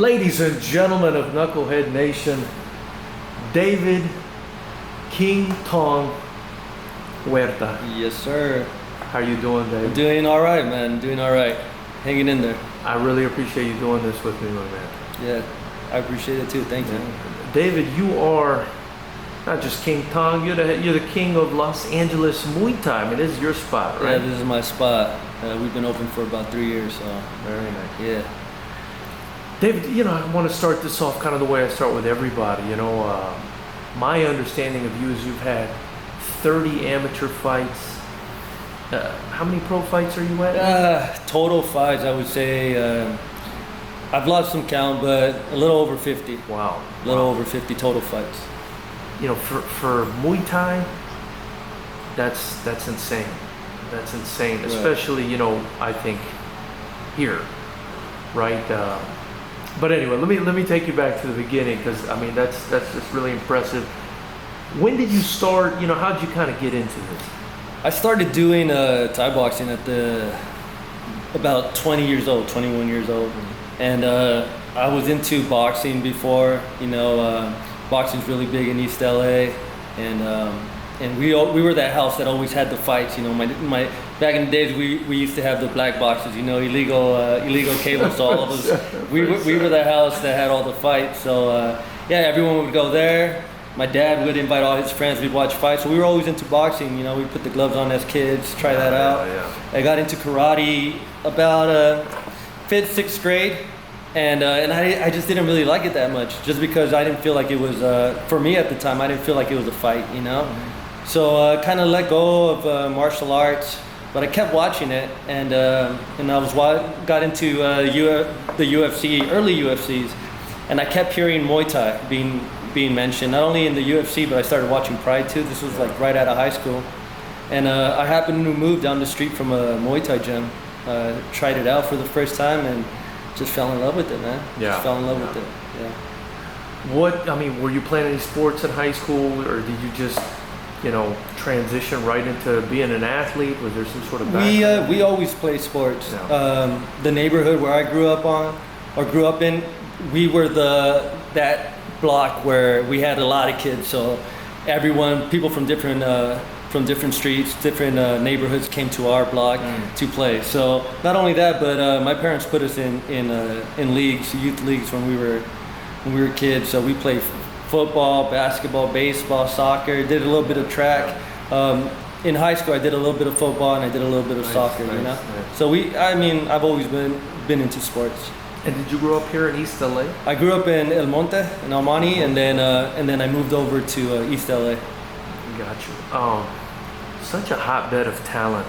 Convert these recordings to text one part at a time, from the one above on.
Ladies and gentlemen of Knucklehead Nation, David King Tong Huerta. Yes, sir. How you doing, David? Doing all right, man. Doing all right. Hanging in there. I really appreciate you doing this with me, my man. Yeah, I appreciate it too. Thank you. David, you are not just King Tong, you're the king of Los Angeles Muay Thai. I mean, this is your spot, right? Yeah, this is my spot. We've been open for about 3 years, so. Very nice. Yeah. David, I want to start this off kind of the way I start with everybody. My understanding of you is you've had 30 amateur fights. How many pro fights are you at? Total fights, I would say, I've lost some count, but a little over 50. Wow. A little over 50 total fights. For Muay Thai, that's insane. That's insane, right. Especially, I think here, right? But anyway, let me take you back to the beginning, because I mean that's just really impressive. When did you start? How did you kind of get into this? I started doing Thai boxing at about 20 years old, 21 years old, and I was into boxing before. Boxing's really big in East LA, and we were that house that always had the fights. My back in the days we used to have the black boxes, illegal cable. So all of us, we were the house that had all the fights. So everyone would go there. My dad would invite all his friends. We'd watch fights. So we were always into boxing. We put the gloves on as kids, try that out. Yeah. I got into karate about 5th, 6th grade. And I just didn't really like it that much, just because I didn't feel like it was, for me at the time, I didn't feel like it was a fight, So I kind of let go of martial arts, but I kept watching it, and I got into the UFC, early UFCs, and I kept hearing Muay Thai being mentioned, not only in the UFC, but I started watching Pride too. This was like right out of high school. And I happened to move down the street from a Muay Thai gym, tried it out for the first time, and just fell in love with it, man. Yeah. Just fell in love with it. Yeah. Were you playing any sports in high school, or did you just, transition right into being an athlete? Was there some sort of background? We always played sports. Yeah. The neighborhood where I grew up in, we were that block where we had a lot of kids. So people from different streets, different neighborhoods came to our block to play. So not only that, but my parents put us in leagues, youth leagues when we were kids. So we played football, basketball, baseball, soccer. Did a little bit of track. In high school, I did a little bit of football and I did a little bit of soccer. Nice. So I've always been into sports. And did you grow up here in East LA? I grew up in El Monte, in Almani, and then I moved over to East LA. Got you. Such a hotbed of talent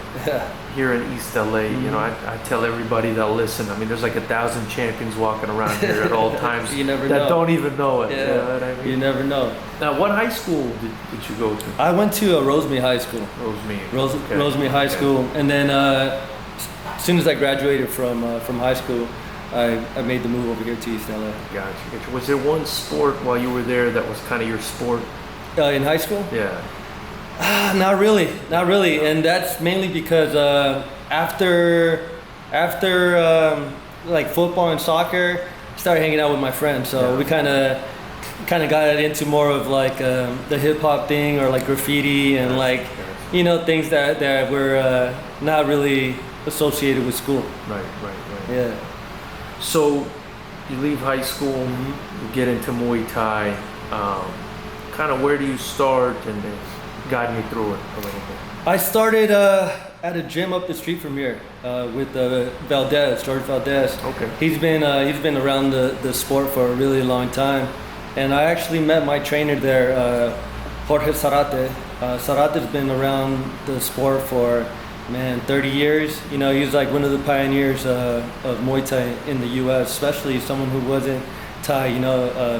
here in East LA. I tell everybody that listen. I mean, there's like 1,000 champions walking around here at all times. You never that know. don't even know it. Yeah. You know what I mean? You never know. Now, what high school did you go to? I went to Rosemead High School. Rosemead High School, and then as soon as I graduated from high school, I made the move over here to East LA. Gotcha. Was there one sport while you were there that was kind of your sport? In high school? Yeah. Not really, and that's mainly because after like football and soccer, I started hanging out with my friends. So we kind of got into more of like the hip hop thing, or like graffiti and things that were not really associated with school. Right. Yeah. So you leave high school, you get into Muay Thai. Kind of where do you start, and guide me through it a little bit. I started at a gym up the street from here with George Valdez. Okay. He's been around the sport for a really long time, and I actually met my trainer there, Jorge Zarate. Zarate's been around the sport for 30 years. He's like one of the pioneers of Muay Thai in the U.S., especially someone who wasn't Thai.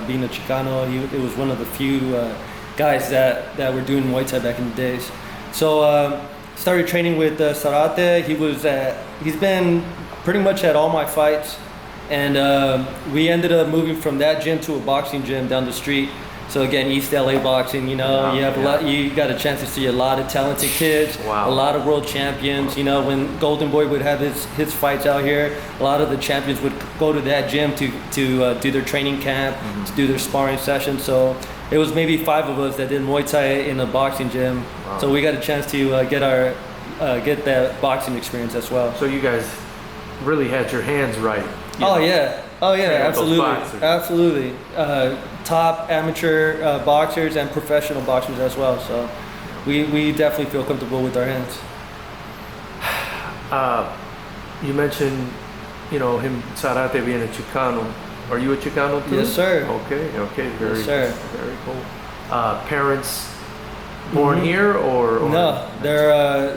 Being a Chicano, it was one of the few guys that were doing Muay Thai back in the days. So started training with Zarate. He's been pretty much at all my fights, and we ended up moving from that gym to a boxing gym down the street. So again, East LA boxing, you know, Wow, you have a lot. You got a chance to see a lot of talented kids, Wow. a lot of world champions. You know, when Golden Boy would have his fights out here, a lot of the champions would go to that gym to do their training camp, to do their sparring sessions. So it was maybe 5 of us that did Muay Thai in a boxing gym. Wow. So we got a chance to get that boxing experience as well. So you guys really had your hands right. Oh yeah, Training with those boxers. absolutely. Top amateur boxers and professional boxers as well. So we definitely feel comfortable with our hands. You mentioned, you know, him Zarate being a Chicano. Are you a Chicano too? Yes, sir. Okay, very, Yes, sir. very cool. Parents born here or? No, they're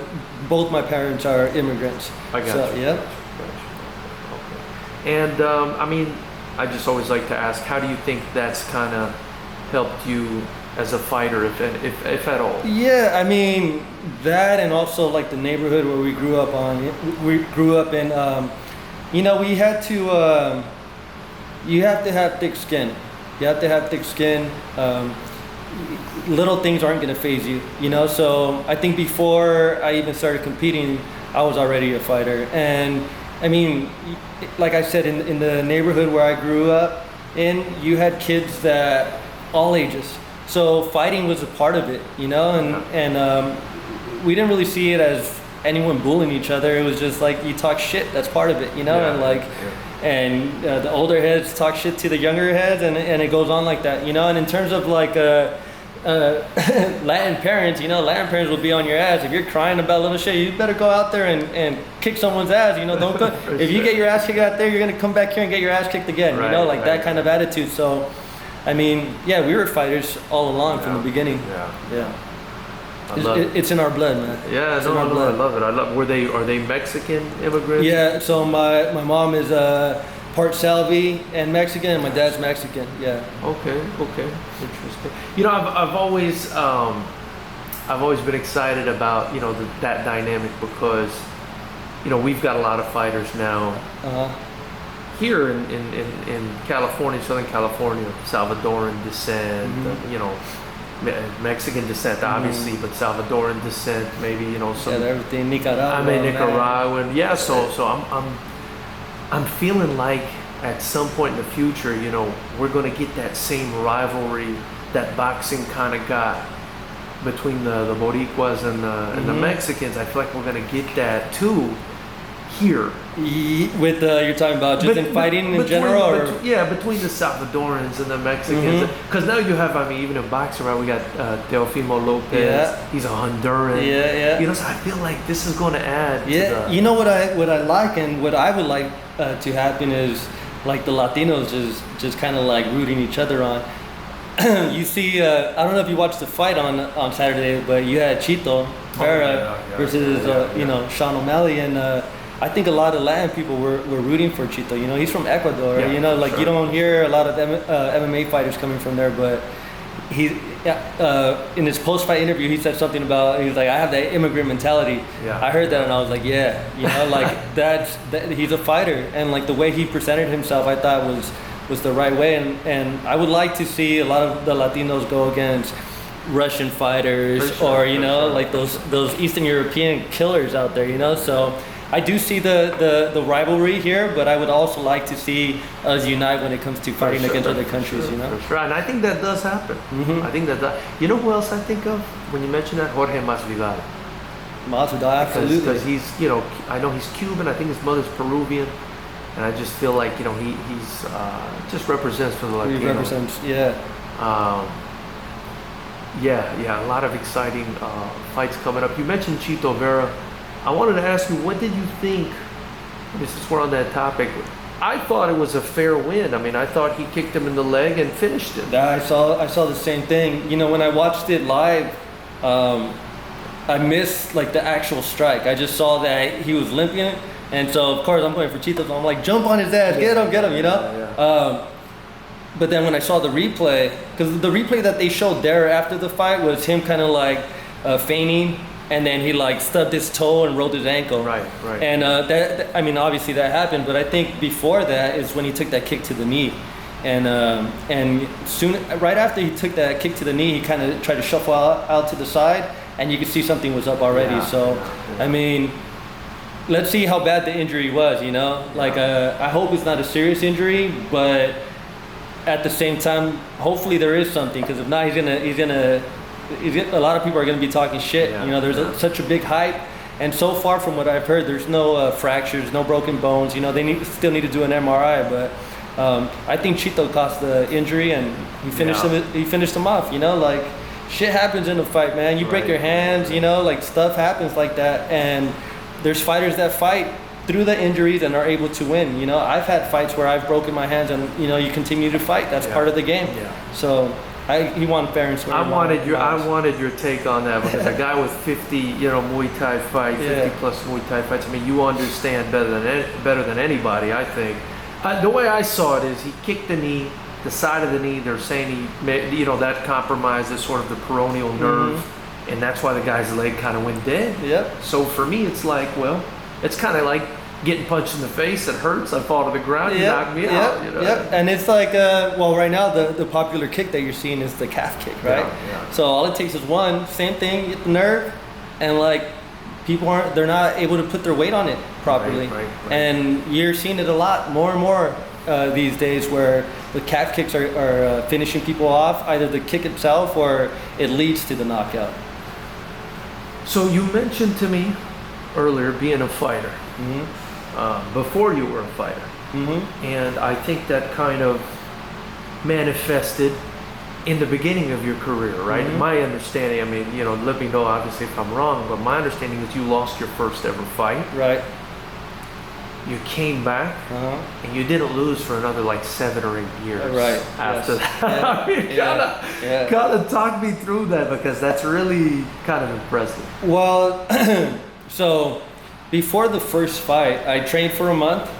both my parents are immigrants. I got so, you. Yeah. Okay. And I mean, I just always like to ask, how do you think that's kind of helped you as a fighter, if at all? Yeah, I mean that, and also like the neighborhood where we grew up in. You know, we had to. You have to have thick skin. You have to have thick skin. Little things aren't going to phase you, you know. So I think before I even started competing, I was already a fighter. And I mean, like I said, in the neighborhood where I grew up in, you had kids that all ages. So fighting was a part of it, you know. And we didn't really see it as anyone bullying each other. It was just like you talk shit. That's part of it, you know. And like. And the older heads talk shit to the younger heads, and it goes on like that, you know. And in terms of like Latin parents, you know, Latin parents will be on your ass if you're crying about little shit. You better go out there and kick someone's ass, you know. Don't go. If you get your ass kicked out there, you're gonna come back here and get your ass kicked again, you know, like that kind of attitude. So, I mean, yeah, we were fighters all along from the beginning. Yeah. It's in our blood, man. Yeah, no, I love it. Are they Mexican immigrants? Yeah, so my mom is part Salvi and Mexican, and my dad's Mexican. Yeah. Okay, interesting. You know, I've always been excited about, you know, that dynamic because, you know, we've got a lot of fighters now here in California, Southern California, Salvadoran descent, you know. Mexican descent, obviously, but Salvadoran descent, maybe, you know, some. Yeah, everything Nicaragua. I'm a Nicaraguan. Yeah, so I'm feeling like at some point in the future, you know, we're going to get that same rivalry that boxing kind of got between the Boricuas and the Mexicans. I feel like we're going to get that too here. With you're talking about just in fighting in general, or between the Salvadorans and the Mexicans, because now you have, I mean, even in boxing, right? We got Teofimo Lopez. He's a Honduran. You know, so I feel like this is going to add. Yeah, you know what I like, and what I would like to happen is like the Latinos just kind of like rooting each other on. You see, I don't know if you watched the fight on Saturday, but you had Chito Vera versus you know, Sean O'Malley, and I think a lot of Latin people were rooting for Chito. You know, he's from Ecuador. You know, like you don't hear a lot of MMA fighters coming from there, but he in his post-fight interview he said something about, he's like, I have that immigrant mentality. I heard that and I was like, yeah, you know, like he's a fighter, and like the way he presented himself, I thought was the right way, and I would like to see a lot of the Latinos go against Russian fighters, or you know, like those Eastern European killers out there, you know. So I do see the rivalry here, but I would also like to see us unite when it comes to fighting against other countries, you know. For sure, and I think that does happen. I think that you know who else I think of when you mention that? Jorge Masvidal. Absolutely. Because he's, you know, I know he's Cuban. I think his mother's Peruvian, and I just feel like, you know, he's just represents for the Latinos. He represents, yeah, a lot of exciting fights coming up. You mentioned Chito Vera. I wanted to ask you, what did you think, since we're on that topic, I thought it was a fair win. I mean, I thought he kicked him in the leg and finished him. I saw the same thing. You know, when I watched it live, I missed like the actual strike. I just saw that he was limping, and so of course I'm going for Chito. So I'm like, jump on his ass, get him, you know. But then when I saw the replay, because the replay that they showed there after the fight was him kind of like feigning, and then he like stubbed his toe and rolled his ankle. Right. And that, I mean, obviously that happened, but I think before that is when he took that kick to the knee. and soon right after he took that kick to the knee, he kind of tried to shuffle out to the side, and you could see something was up already. I mean, let's see how bad the injury was. Like I hope it's not a serious injury, but at the same time, hopefully there is something, because if not, he's gonna a lot of people are gonna be talking shit. There's such a big hype. And so far from what I've heard, there's no fractures, no broken bones. They still need to do an MRI, but I think Chito caused the injury, and he finished him off. Like shit happens in a fight, man. You break your hands, like stuff happens like that. And there's fighters that fight through the injuries and are able to win. I've had fights where I've broken my hands, and you continue to fight. That's part of the game. So. He won fair and square. I wanted your take on that, because a guy with 50, Muay Thai fights, 50 plus Muay Thai fights. I mean, you understand better than anybody, I think. The way I saw it is he kicked the knee, the side of the knee. They're saying that compromises sort of the peroneal nerve, and that's why the guy's leg kind of went dead. Yep. So for me, it's like, well, it's kind of like getting punched in the face. It hurts. I fall to the ground. You knock me out. Yep. And it's like, right now the popular kick that you're seeing is the calf kick, right? Yeah. So all it takes is one, same thing, you hit the nerve, and like they're not able to put their weight on it properly. Right. And you're seeing it a lot, more and more these days, where the calf kicks are finishing people off, either the kick itself or it leads to the knockout. So you mentioned to me earlier being a fighter. Before you were a fighter. And I think that kind of manifested in the beginning of your career, right? My understanding, I mean, let me know obviously if I'm wrong, but my understanding is you lost your first ever fight. Right. You came back, and you didn't lose for another like 7 or 8 years. Right. After that. Kind of talk me through that, because that's really kind of impressive. Well, so before the first fight, I trained for a month.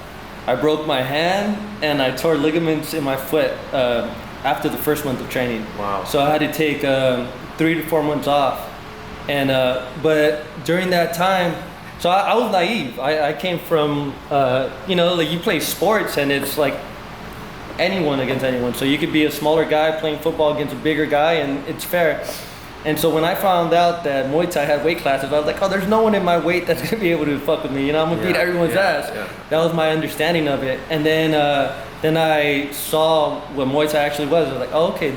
I broke my hand, and I tore ligaments in my foot after the first month of training. Wow. So I had to take 3 to 4 months off. And but during that time, so I was naive. I came from, like you play sports, and it's like anyone against anyone. So you could be a smaller guy playing football against a bigger guy, and it's fair. And so when I found out that Muay Thai had weight classes, I was like, oh, there's no one in my weight that's gonna be able to fuck with me. I'm gonna beat everyone's ass. That was my understanding of it. And then I saw what Muay Thai actually was. I was like, oh, okay,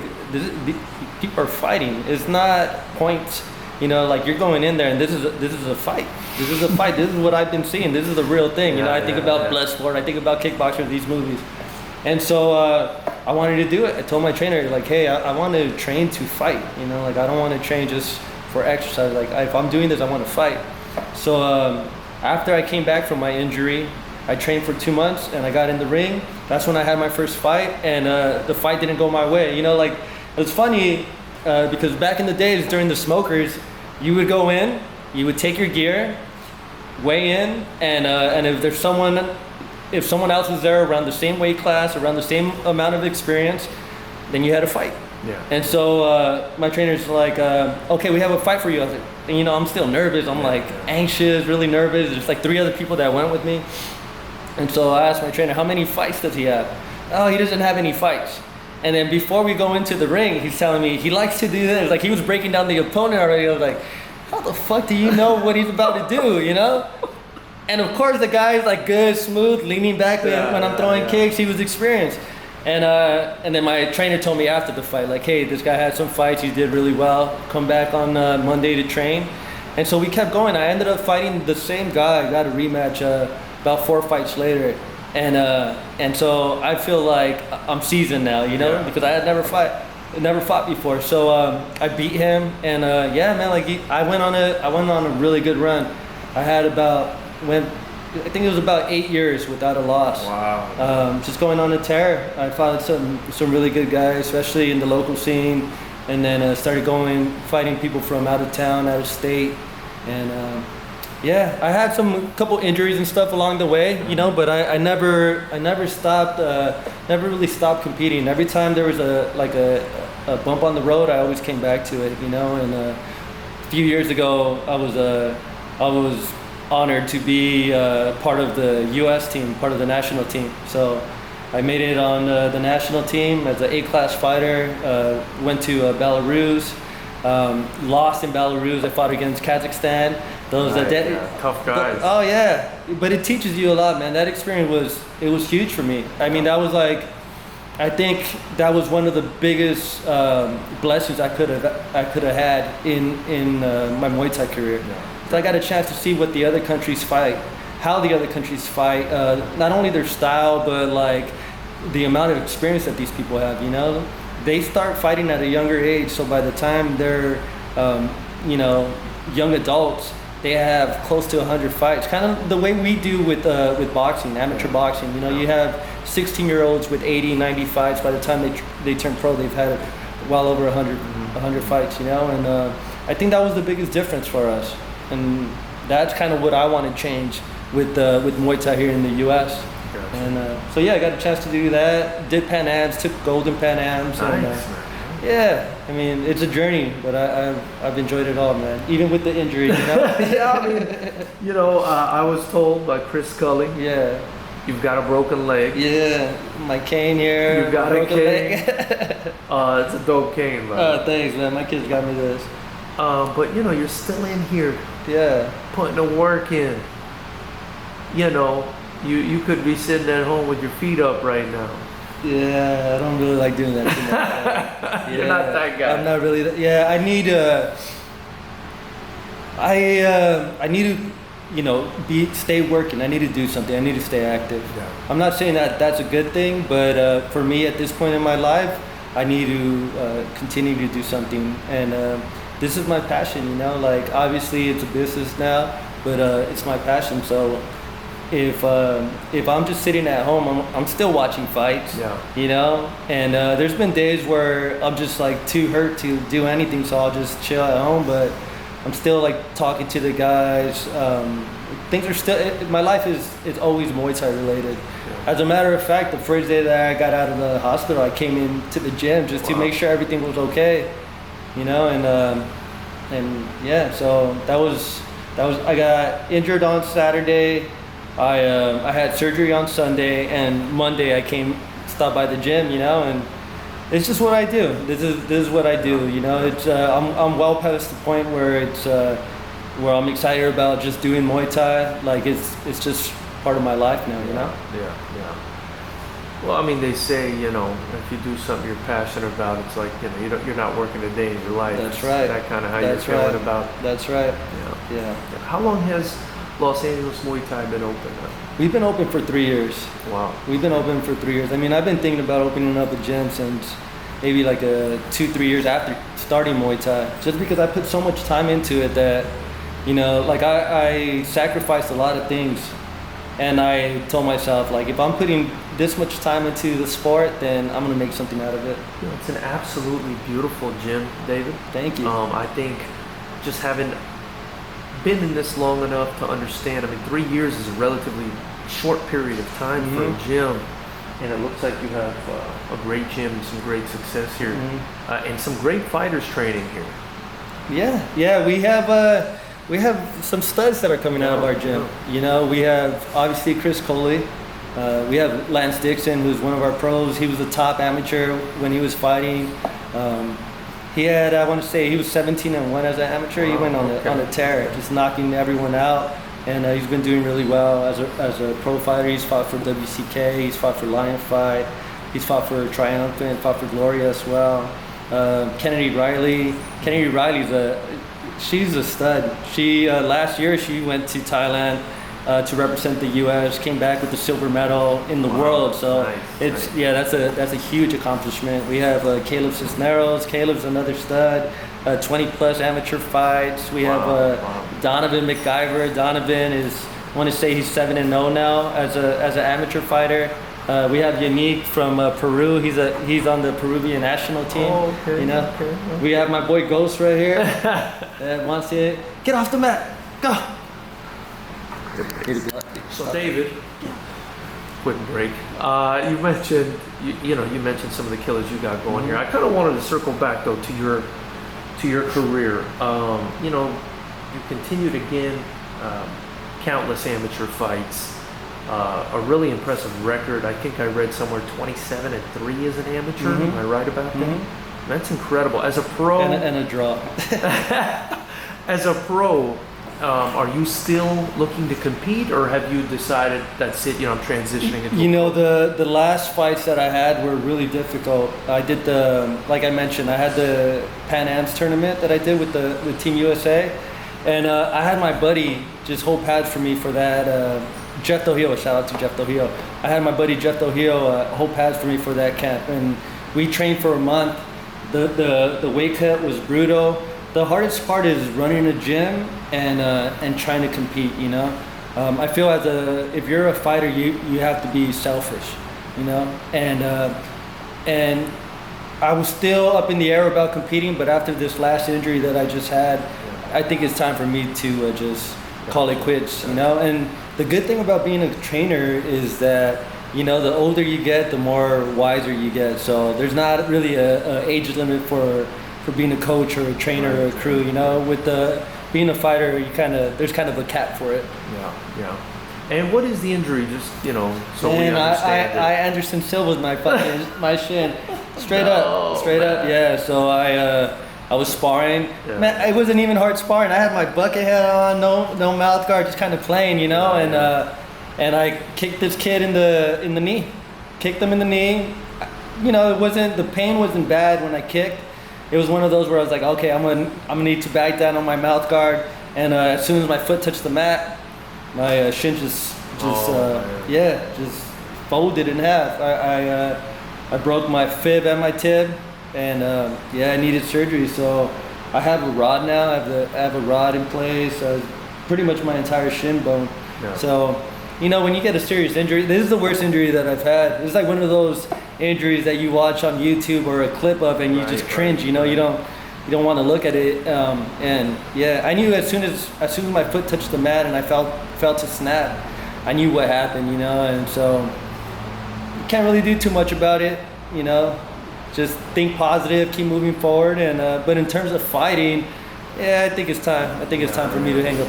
people are fighting. It's not points. Like you're going in there, and this is a fight. This is a fight. This is what I've been seeing. This is the real thing. I think about Bloodsport. I think about kickboxers, these movies. And so I wanted to do it. I told my trainer, like, hey, I want to train to fight. Like I don't want to train just for exercise. Like if I'm doing this, I want to fight. So after I came back from my injury, I trained for 2 months, and I got in the ring. That's when I had my first fight, and the fight didn't go my way. Like it's funny because back in the days during the smokers, you would go in, you would take your gear, weigh in, and if someone else was there around the same weight class, around the same amount of experience, then you had a fight. Yeah. And so my trainer's like, okay, we have a fight for you. I was like, and, I'm still nervous. I'm like anxious, really nervous. There's like 3 other people that went with me. And so I asked my trainer, how many fights does he have? Oh, he doesn't have any fights. And then before we go into the ring, he's telling me he likes to do this. Like he was breaking down the opponent already. I was like, how the fuck do you know what he's about to do, And of course the guy's like good, smooth, leaning back when I'm throwing kicks. He was experienced. And then my trainer told me after the fight, like, hey, this guy had some fights, he did really well. Come back on Monday to train. And so we kept going. I ended up fighting the same guy. I got a rematch about 4 fights later. And so I feel like I'm seasoned now, because I had never fought before. So I beat him, and I went on a really good run. I had I think it was about 8 years without a loss. Wow. Just going on a tear. I fought some really good guys, especially in the local scene, and then started fighting people from out of town, out of state, and I had couple injuries and stuff along the way, but I never stopped, never really stopped competing. Every time there was a bump on the road, I always came back to it, And a few years ago, I was honored to be part of the U.S. team, part of the national team. So I made it on the national team as an A-class fighter. Went to Belarus. Lost in Belarus. I fought against Kazakhstan. Those tough guys. Oh yeah, but it teaches you a lot, man. That experience was huge for me. I mean, that was like, I think that was one of the biggest blessings I could have had in my Muay Thai career. Yeah. So I got a chance to see what the other countries fight, how the other countries fight, not only their style, but like the amount of experience that these people have. You know, they start fighting at a younger age, so by the time they're young adults, they have close to 100 fights. Kind of the way we do with boxing, amateur boxing. You know, you have 16-year-olds with 80, 90 fights. By the time they turn pro, they've had well over 100 fights. You know, and I think that was the biggest difference for us, and that's kind of what I want to change with Muay Thai here in the U.S. Gotcha. And so yeah, I got a chance to do that. Did Pan Ams, took golden Pan Ams. Nice. And, yeah, I mean, it's a journey, but I've enjoyed it all, man. Even with the injury, you know. Yeah, I mean, I was told by Chris Scully. Yeah. You've got a broken leg. Yeah, my cane here. You got a cane. It's a dope cane, man. Oh, thanks, man. My kids got me this. But you're still in here. Yeah. Putting the work in. You could be sitting at home with your feet up right now. Yeah, I don't really like doing that too much. You're not that guy. I'm not really. I need I need to, stay working. I need to do something. I need to stay active. Yeah. I'm not saying that that's a good thing, but for me at this point in my life, I need to continue to do something. And this is my passion. Like obviously it's a business now, but it's my passion. So if I'm just sitting at home, I'm still watching fights. Yeah. And there's been days where I'm just like too hurt to do anything, so I'll just chill at home. But I'm still like talking to the guys. Things are still. My life is always Muay Thai related. Yeah. As a matter of fact, the first day that I got out of the hospital, I came into the gym just to make sure everything was okay. And yeah, so that was. I got injured on Saturday. I had surgery on Sunday, and Monday I stopped by the gym, and it's just what I do. This is what I do, It's I'm well past the point where it's where I'm excited about just doing Muay Thai. Like it's just part of my life now, Yeah. Well, I mean, they say if you do something you're passionate about, it's like you're not working a day in your life. That's right. That kind of how you're feeling about. That's right. Yeah. How long has Los Angeles Muay Thai been open now? We've been open for 3 years. Wow. We've been open for 3 years. I mean, I've been thinking about opening up a gym since maybe like 2-3 years after starting Muay Thai, just because I put so much time into it that, like I sacrificed a lot of things. And I told myself, like, if I'm putting this much time into the sport, then I'm going to make something out of it. It's an absolutely beautiful gym, David. Thank you. I think just having been in this long enough to understand, 3 years is a relatively short period of time for a gym, and it looks like you have a great gym and some great success here, and some great fighters training here. Yeah, we have some studs that are coming out of our gym. We have obviously Chris Coley. We have Lance Dixon, who's one of our pros. He was a top amateur when he was fighting. He had, I want to say, he was 17-1 as an amateur. He went on a tear, just knocking everyone out. And he's been doing really well as a pro fighter. He's fought for WCK. He's fought for Lion Fight. He's fought for Triumphant. Fought for Gloria as well. Kennedy Riley. She's a stud. She last year she went to Thailand to represent the U.S. Came back with the silver medal in the world. So nice. That's a huge accomplishment. We have Caleb Cisneros. Caleb's another stud. 20+ amateur fights. We have Donovan McIver. Donovan is, I want to say he's 7-0 now as an amateur fighter. We have Yannick from Peru. He's on the Peruvian national team. Oh, okay. Okay. We have my boy Ghost right here. That wants to get off the mat. Go. So David, quick break. You mentioned you mentioned some of the killers you got going here. I kind of wanted to circle back though to your career. You continued again, countless amateur fights. a really impressive record. I think I read somewhere 27-3 as an amateur. Am I right about that? That's incredible. As a pro, and a draw. as a pro, are you still looking to compete, or have you decided that's it? I'm transitioning into. The last fights that I had were really difficult. I did like I mentioned, I had the Pan Am's tournament that I did with Team USA, and I had my buddy just hold pads for me for that. Jeff Dohio, shout out to Jeff Dohio. I had my buddy Jeff Dohio hold pads for me for that camp, and we trained for a month. The weight cut was brutal. The hardest part is running a gym and trying to compete. I feel if you're a fighter, you have to be selfish. And I was still up in the air about competing, but after this last injury that I just had, I think it's time for me to just call it quits. And the good thing about being a trainer is that the older you get, the more wiser you get. So there's not really a age limit for being a coach or a trainer or a crew. With being a fighter, there's kind of a cap for it. Yeah. And what is the injury? Just so we understand. I Anderson Silva's my shin, straight up. Yeah. So I was sparring. Yeah. Man, it wasn't even hard sparring. I had my bucket hat on, no mouth guard, just kind of playing, and I kicked this kid in the knee. Kicked him in the knee. The pain wasn't bad when I kicked. It was one of those where I was like, okay, I'm gonna need to back down on my mouth guard. And as soon as my foot touched the mat, my shin just folded in half. I broke my fib and my tib, and I needed surgery. So I have a rod now. I have a rod in place. Pretty much my entire shin bone. Yeah. So, when you get a serious injury, this is the worst injury that I've had. It's like one of those injuries that you watch on YouTube or a clip of, and you just cringe. You don't want to look at it. I knew as soon as my foot touched the mat and I felt a snap, I knew what happened. And so you can't really do too much about it. Just think positive, keep moving forward. And but in terms of fighting, I think it's time. I think it's time for me to hang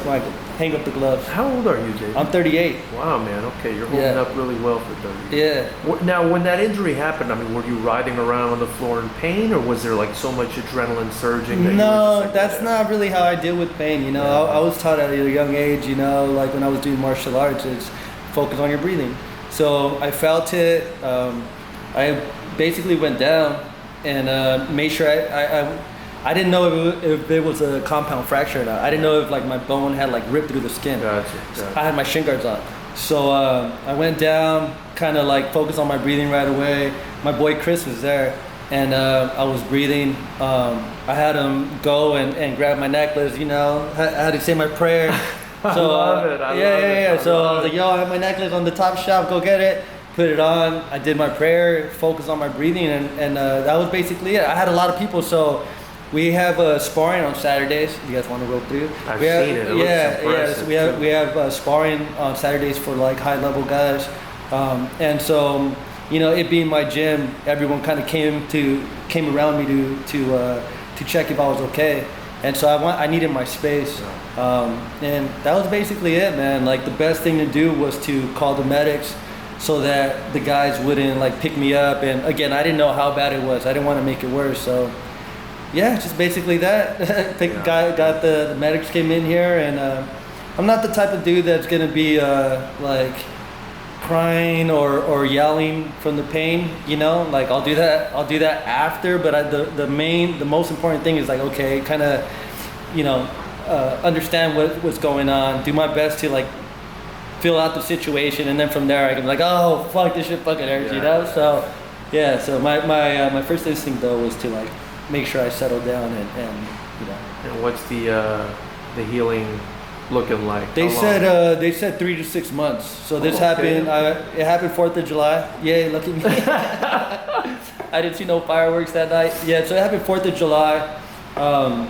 up the gloves. How old are you, Dave? I'm 38. Wow, man. Okay, you're holding up really well for 38. Yeah. Now, when that injury happened, were you writhing around on the floor in pain, or was there like so much adrenaline surging? No, that's not really how I deal with pain. I was taught at a young age. Like when I was doing martial arts, it's focus on your breathing. So I felt it. I basically went down and made sure I didn't know if it was a compound fracture or not. I didn't know if my bone had ripped through the skin. Gotcha. I had my shin guards on. So I went down, kind of focused on my breathing right away. My boy Chris was there, and I was breathing. I had him go and grab my necklace. I had to say my prayer. So I love it. I love it. So I was like, yo, I have my necklace on the top shelf. Go get it. Put it on. I did my prayer, focused on my breathing, and that was basically it. I had a lot of people, so we have sparring on Saturdays. You guys want to go through? I've seen it. It looks impressive. So we have sparring on Saturdays for high level guys, and so it being my gym, everyone kind of came around me to check if I was okay, and so I needed my space, and that was basically it, man. The best thing to do was to call the medics, so that the guys wouldn't pick me up. And again, I didn't know how bad it was. I didn't want to make it worse. So yeah, just basically that. Got the medics came in here, and I'm not the type of dude that's gonna be crying or yelling from the pain. I'll do that after. But the most important thing is okay, kind of understand what's going on. Do my best to feel out the situation, and then from there I can be oh fuck, this shit fucking hurts, So yeah, so my first instinct though was to make sure I settle down and And what's the healing looking like? They said 3 to 6 months. So this happened. It happened 4th of July. Yay, lucky me. I didn't see no fireworks that night. Yeah, so it happened 4th of July.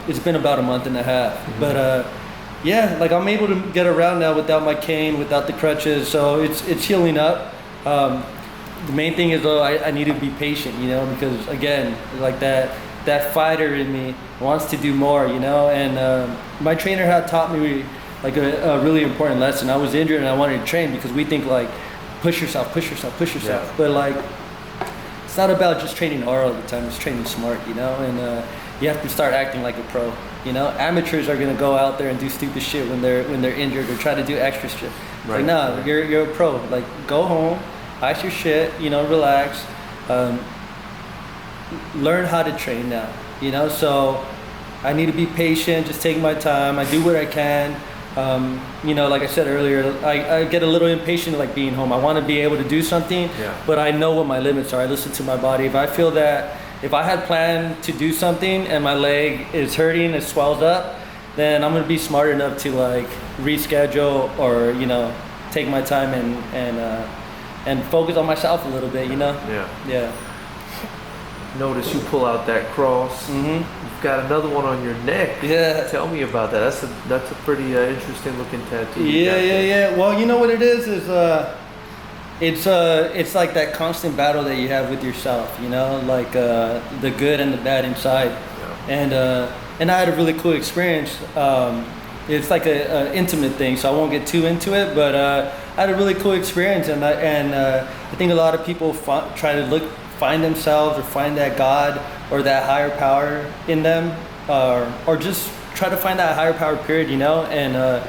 It's been about a month and a half, but. I'm able to get around now without my cane, without the crutches, so it's healing up. The main thing is though, I need to be patient, because again, that fighter in me wants to do more, and my trainer had taught me like a really important lesson. I was injured and I wanted to train because we think like push yourself, Yeah. but like it's not about just training hard all the time. It's training smart, you know, and you have to start acting like a pro. You know, amateurs are gonna go out there and do stupid shit when they're injured or try to do extra shit. Right, Like, nah, right. you're a pro. Like, go home, ice your shit, you know, relax. Learn how to train now, you know. So I need to be patient, just take my time. I do what I can. You know, like I said earlier, I get a little impatient like being home. I want to be able to do something, Yeah. but I know what my limits are. I listen to my body. If I feel that if I had planned to do something and my leg is hurting, it swells up, then I'm gonna be smart enough to like reschedule or, you know, take my time and focus on myself a little bit, you know? Yeah. Yeah. Notice you pull out that cross. Mm-hmm. You've got another one on your neck. Yeah. Tell me about that. That's a pretty interesting looking tattoo. you Yeah, got there. yeah. Well, you know what it is it's like that constant battle that you have with yourself, you know, like the good and the bad inside. Yeah. And I had a really cool experience. It's like a intimate thing, so I won't get too into it. But I had a really cool experience, and I think a lot of people try to find themselves or find that God or that higher power in them, or just try to find that higher power. Period, you know. And a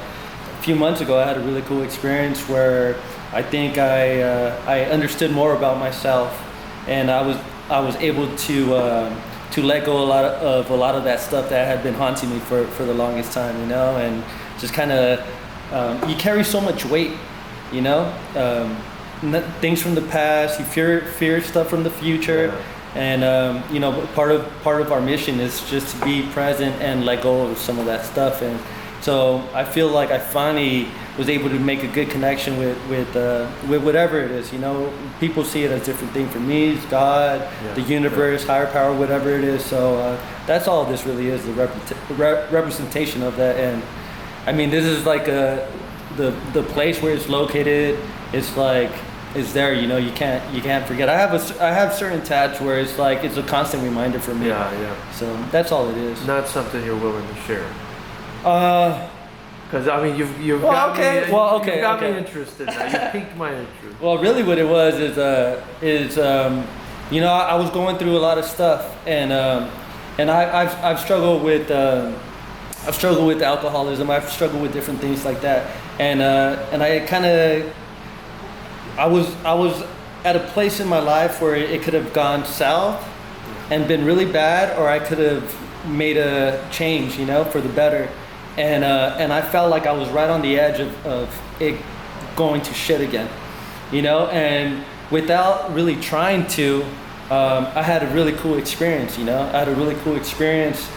few months ago, I had a really cool experience where I think I understood more about myself, and I was able to let go of a lot of that stuff that had been haunting me for the longest time, you know, and just kind of you carry so much weight, you know, things from the past, you fear stuff from the future, Yeah. and you know, part of our mission is just to be present and let go of some of that stuff. And so I feel like I finally was able to make a good connection with whatever it is. You know, people see it as different thing. For me, it's God, Yeah, the universe, higher power, whatever it is. So that's all this really is, the representation of that. And I mean, this is like the place where it's located. It's like it's there. You know, you can't forget. I have certain tats where it's like it's a constant reminder for me. Yeah. So that's all it is. Not something you're willing to share. Uh, Because I mean, you've Well, got okay. me. Well, You've got okay. me interested now. You piqued my interest. Well, really, what it was is you know, I was going through a lot of stuff, and I've struggled with alcoholism. I've struggled with different things like that, and I kind of I was at a place in my life where it could have gone south and been really bad, or I could have made a change, you know, for the better. And I felt like I was right on the edge of it going to shit again, you know, and without really trying to, I had a really cool experience, you know. I had a really cool experience.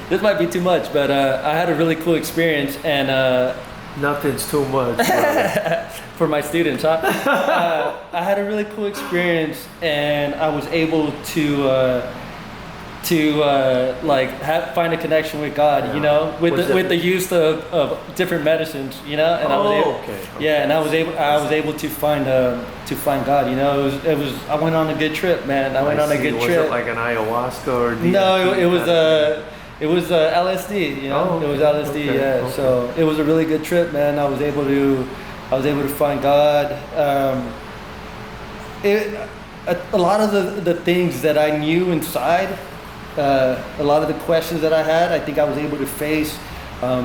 This might be too much, but I had a really cool experience, and Nothing's too much. brother. for my students, huh? I had a really cool experience, and I was able to find a connection with God, you Yeah. know, with Was the that- use of different medicines, you know, and I was able, okay. yeah, and I was able to find God, you know. It was I went on a good trip, man. I went on a see. good Was trip. it like an ayahuasca or DMT? No, it was LSD, you know. Oh, it was okay, LSD, okay, yeah. okay. So it was a really good trip, man. I was able to find God. A lot of the things that I knew inside, a lot of the questions that I had, I think I was able to face.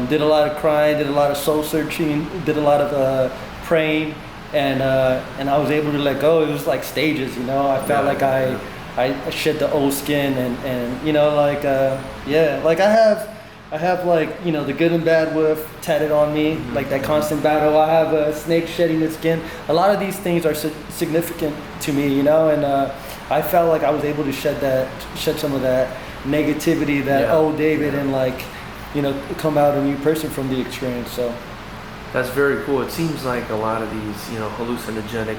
Did a lot of crying, did a lot of soul searching, did a lot of praying, and I was able to let go. It was like stages, you know. I felt like I shed the old skin, and you know, like like I have like, you know, the good and bad wolf tatted on me, like that constant battle. I have a snake shedding its skin. A lot of these things are significant to me, you know, and I felt like I was able to shed some of that negativity, that old David, and like, you know, come out a new person from the experience. So That's very cool. It seems like a lot of these, you know, hallucinogenic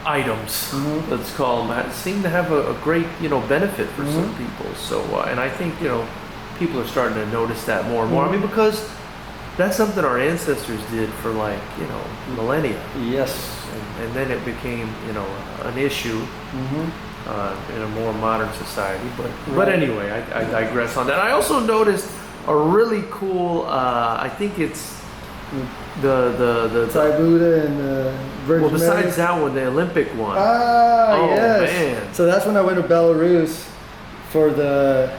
items, let's call them, seem to have a great, you know, benefit for some people. So, and I think, you know, people are starting to notice that more and more. I mean, because that's something our ancestors did for like, you know, millennia. yes. And then it became, you know, an issue. in a more modern society. But anyway, I digress on that. I also noticed a really cool. I think it's the Thai Buddha and the Virgin well, besides Mary. that one, the Olympic one. Oh, yes. Man. So that's when I went to Belarus for the.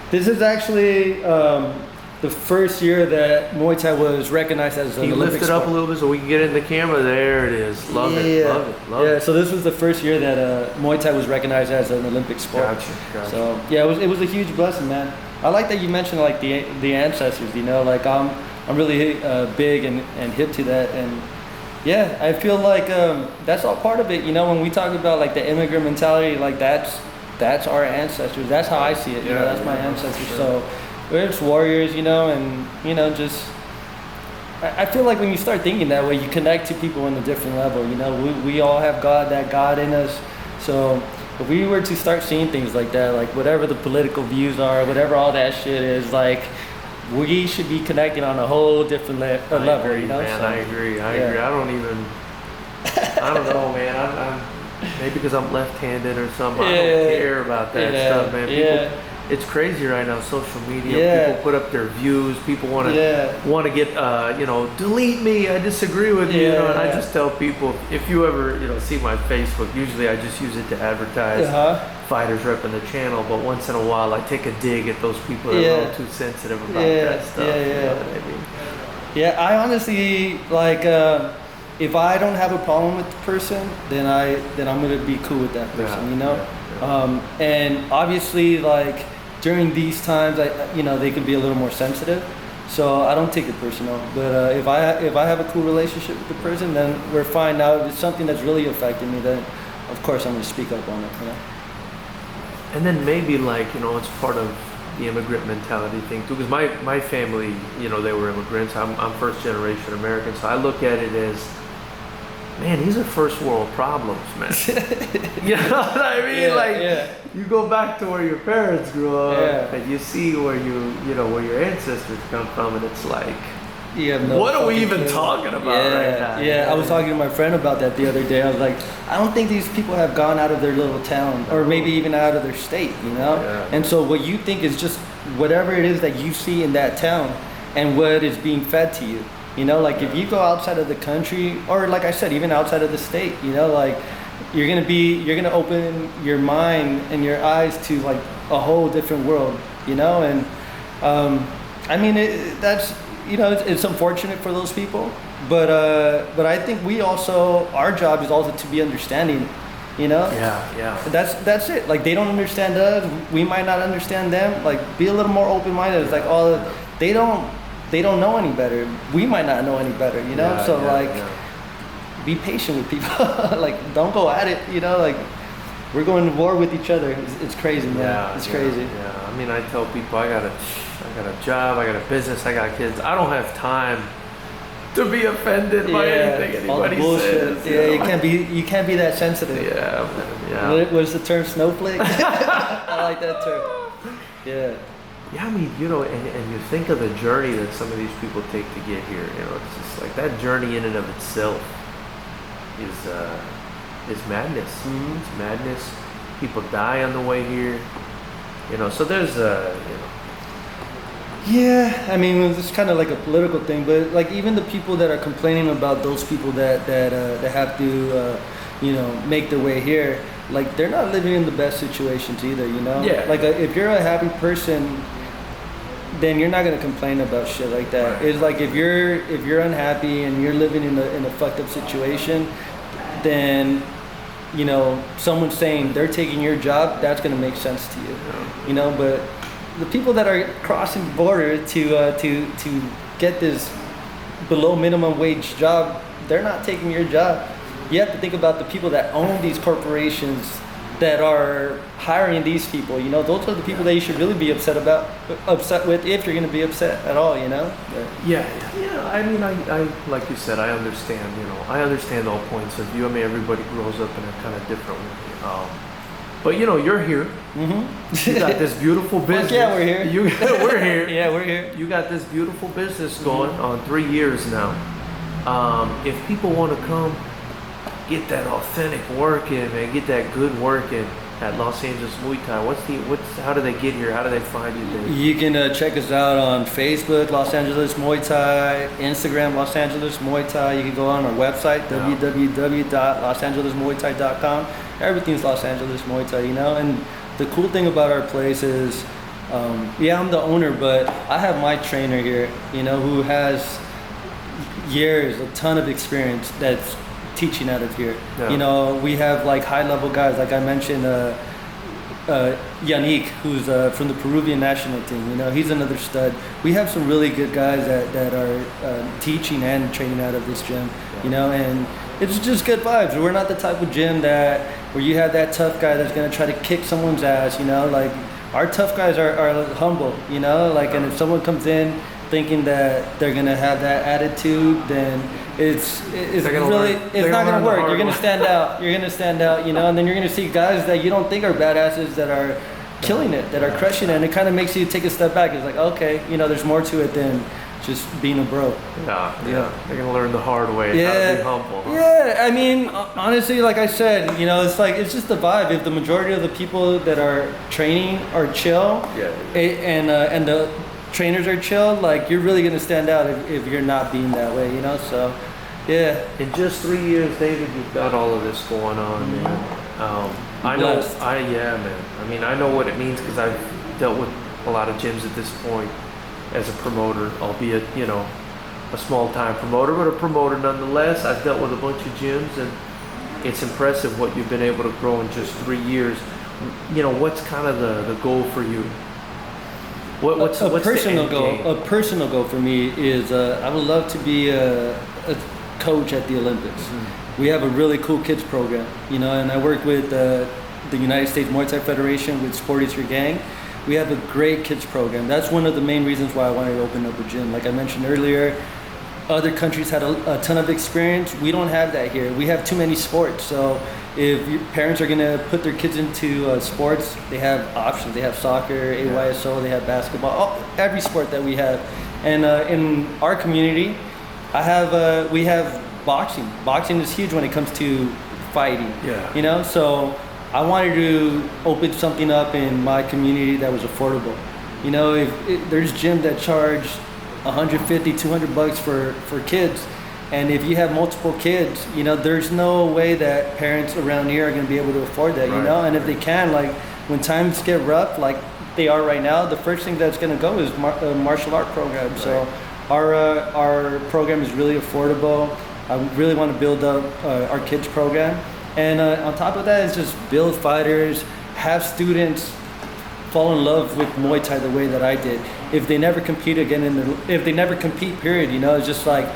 This is actually the first year that Muay Thai was recognized as an Can you Olympic lift it up sport. a little bit so we can get in the camera? There it is. Love it. Love it. Love Yeah. it. So this was the first year that Muay Thai was recognized as an Olympic sport. Gotcha. So yeah, it was a huge blessing, man. I like that you mentioned like the ancestors. You know, like I'm really big and hip to that, and yeah, I feel like that's all part of it. You know, when we talk about like the immigrant mentality, like that's our ancestors. That's how I see it. You know, that's my ancestors. Sure. So we're just warriors, you know, and you know, just I feel like when you start thinking that way, you connect to people on a different level. You know, we all have that God in us. So if we were to start seeing things like that, like whatever the political views are, whatever all that shit is, like we should be connecting on a whole different level. Agree, You know, man. so, I agree. yeah. I don't know, man. I'm maybe because I'm left-handed or something. I don't care about that stuff, man. People, it's crazy right now. Social media, people put up their views. People want to get, delete me. I disagree with you. You know, and I just tell people, if you ever, see my Facebook, usually I just use it to advertise FightersRep in the channel. But once in a while, I take a dig at those people that are a little too sensitive about that stuff. You know what I mean? Yeah, I honestly like. If I don't have a problem with the person, then I'm gonna be cool with that person. You know. And obviously, like during these times, they can be a little more sensitive, so I don't take it personal. But if I have a cool relationship with the person, then we're fine. Now, if it's something that's really affecting me, then of course I'm gonna speak up on it. You know. And then maybe it's part of the immigrant mentality thing too. Because my family, they were immigrants. I'm first generation American, so I look at it as, man, these are first world problems, man. You know what I mean? You go back to where your parents grew up, and you see where where your ancestors come from, and it's like, what are we even talking about right now? Yeah, I was talking to my friend about that the other day. I was like, I don't think these people have gone out of their little town, or maybe even out of their state, you know? And so what you think is just whatever it is that you see in that town and what is being fed to you. You know, like if you go outside of the country, or like I said, even outside of the state, like you're gonna open your mind and your eyes to like a whole different world, and I mean that's it's unfortunate for those people, but I think our job is also to be understanding, That's it. Like they don't understand us, we might not understand them. Like be a little more open minded. It's like they don't know any better. We might not know any better, be patient with people. Like don't go at it, like we're going to war with each other. It's crazy, man. It's crazy. Yeah. I mean, I tell people I got a job, I got a business, I got kids. I don't have time to be offended by anything anybody says. You can't be that sensitive. What is the term, snowflake? I like that term. Yeah. Yeah, I mean, and you think of the journey that some of these people take to get here. It's just like that journey in and of itself is madness. Mm-hmm. It's madness. People die on the way here. So there's Yeah, I mean, it's kind of like a political thing, but like even the people that are complaining about those people that have to, make their way here, like they're not living in the best situations either, Yeah. Like if you're a happy person, then you're not gonna complain about shit like that. Right. It's like if you're unhappy and you're living in a fucked up situation, then someone saying they're taking your job, that's gonna make sense to you, But the people that are crossing the border to get this below minimum wage job, they're not taking your job. You have to think about the people that own these corporations that are hiring these people. Those are the people that you should really be upset with, if you're going to be upset at all. Yeah. I mean, I like you said, I understand. I understand all points of view. I mean, everybody grows up in a kind of different way. But you're here. Mm-hmm. You got this beautiful business. Yeah, we're here. We're here. Yeah, we're here. You got this beautiful business going on 3 years now. If people want to come, get that authentic work in, man, get that good work in, at Los Angeles Muay Thai. How do they get here? How do they find you, Dave? You can check us out on Facebook, Los Angeles Muay Thai, Instagram, Los Angeles Muay Thai. You can go on our website, www.losangelesmuaythai.com. Everything's Los Angeles Muay Thai, you know. And the cool thing about our place is, I'm the owner, but I have my trainer here, you know, who has years, a ton of experience that's teaching out of here. Yeah. You know, we have like high level guys, like I mentioned, Yannick, who's from the Peruvian national team. You know, he's another stud. We have some really good guys that are teaching and training out of this gym. You know, and it's just good vibes. We're not the type of gym where you have that tough guy that's gonna try to kick someone's ass. You know, like our tough guys are humble. You know, like, and if someone comes in thinking that they're gonna have that attitude, then it's not gonna work. You're gonna stand out. You're gonna stand out, you know, and then you're gonna see guys that you don't think are badasses that are killing it, that are crushing it, and it kind of makes you take a step back. It's like, okay, you know, there's more to it than just being a bro. Yeah. They're gonna learn the hard way. How to be humble. Huh? Yeah, I mean, honestly, like I said, you know, it's just the vibe. If the majority of the people that are training are chill, and the trainers are chill, like, you're really gonna stand out if you're not being that way, you know. So yeah, in just 3 years, David, you've got all of this going on, man. I know I know what it means, because I've dealt with a lot of gyms at this point as a promoter, albeit, you know, a small time promoter, but a promoter nonetheless. I've dealt with a bunch of gyms, and it's impressive what you've been able to grow in just 3 years. You know, what's kind of the goal for you? What's a personal the end game? goal? A personal goal for me is I would love to be a coach at the Olympics. We have a really cool kids program, you know, and I work with the United States Muay Thai Federation with Sporty's Your Gang. We have a great kids program. That's one of the main reasons why I wanted to open up a gym. Like I mentioned earlier, other countries had a ton of experience. We don't have that here. We have too many sports. So if your parents are gonna put their kids into sports, they have options. They have soccer, AYSO, they have basketball, every sport that we have. And in our community, we have boxing. Boxing is huge when it comes to fighting. Yeah. You know, so I wanted to open something up in my community that was affordable. You know, if there's gyms that charge $150, $200 for kids, and if you have multiple kids, you know, there's no way that parents around here are going to be able to afford that. You know, and if they can, like, when times get rough, like they are right now, the first thing that's going to go is martial art program. So our program is really affordable. I really want to build up our kids program, and on top of that is just build fighters, have students fall in love with Muay Thai the way that I did. If they never compete again if they never compete, period, you know, it's just like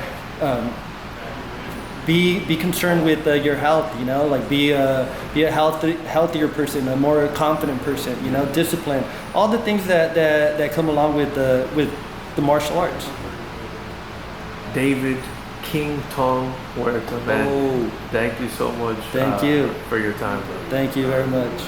be concerned with your health, you know, like be a healthier person, a more confident person, you know, discipline, all the things that come along with the martial arts. David King Tong Huerta, man. Thank you so much. Thank you for your time, bro. Thank you very much.